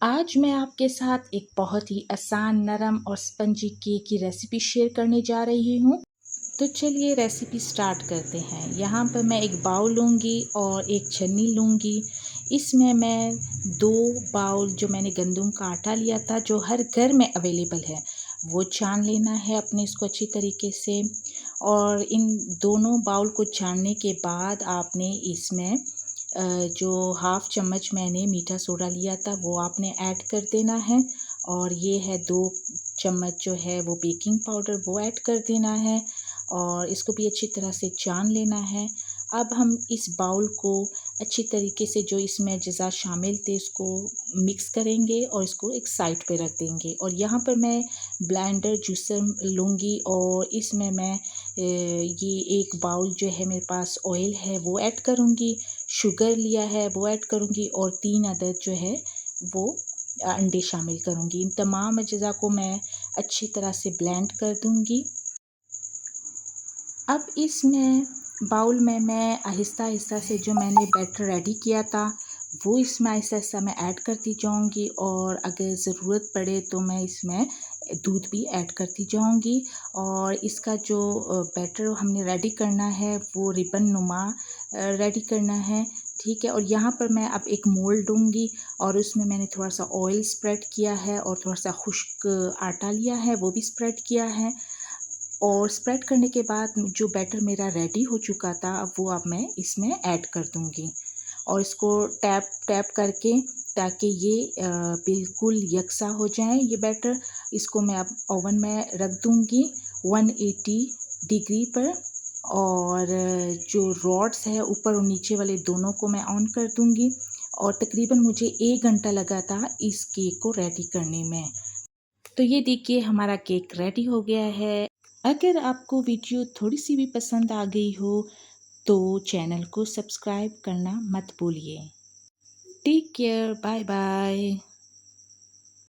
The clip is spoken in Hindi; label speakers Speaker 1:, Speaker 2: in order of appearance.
Speaker 1: आज मैं आपके साथ एक बहुत ही आसान, नरम और स्पंजी केक की रेसिपी शेयर करने जा रही हूँ। तो चलिए रेसिपी स्टार्ट करते हैं। यहाँ पर मैं एक बाउल लूँगी और एक छन्नी लूँगी। इसमें मैं 2 बाउल जो मैंने गंदम का आटा लिया था, जो हर घर में अवेलेबल है, वो छान लेना है अपने इसको अच्छी तरीके से। और इन दोनों बाउल को छानने के बाद आपने इसमें जो हाफ़ चम्मच मैंने मीठा सोडा लिया था वो आपने ऐड कर देना है। और ये है 2 चम्मच जो है वो बेकिंग पाउडर वो ऐड कर देना है और इसको भी अच्छी तरह से छान लेना है। अब हम इस बाउल को अच्छी तरीके से जो इसमें अज़्ज़ा शामिल थे इसको मिक्स करेंगे और इसको एक साइड पे रख देंगे। और यहाँ पर मैं ब्लेंडर जूसर लूँगी और इसमें मैं ये एक बाउल जो है मेरे पास ऑयल है वो ऐड करूँगी, शुगर लिया है वो ऐड करूँगी और 3 अदद जो है वो अंडे शामिल करूँगी। इन तमाम अज़्ज़ा को मैं अच्छी तरह से ब्लेंड कर दूँगी। अब इसमें बाउल में मैं आहिस्ता-आहिस्ता से जो मैंने बैटर रेडी किया था, वो इसमें आहिस्ता-आहिस्ता मैं ऐड करती जाऊँगी और अगर ज़रूरत पड़े तो मैं इसमें दूध भी ऐड करती जाऊँगी। और इसका जो बैटर हमने रेडी करना है, वो रिबन नुमा रेडी करना है, ठीक है। और यहाँ पर मैं अब एक मोल्ड लूँगी और उसमें मैंने थोड़ा-सा ऑयल स्प्रेड किया है और थोड़ा-सा खुश्क आटा लिया है, वो भी स्प्रेड किया है। और स्प्रेड करने के बाद जो बैटर मेरा रेडी हो चुका था, अब मैं इसमें ऐड कर दूँगी और इसको टैप टैप करके ताकि ये बिल्कुल यकसा हो जाए ये बैटर। इसको मैं अब ओवन में रख दूँगी 180 डिग्री पर। और जो रॉड्स है ऊपर और नीचे वाले दोनों को मैं ऑन कर दूँगी और तकरीबन मुझे 1 घंटा लगा था इस केक को रेडी करने में। तो ये देखिए हमारा केक रेडी हो गया है। अगर आपको वीडियो थोड़ी सी भी पसंद आ गई हो तो चैनल को सब्सक्राइब करना मत भूलिए। Take care, bye bye.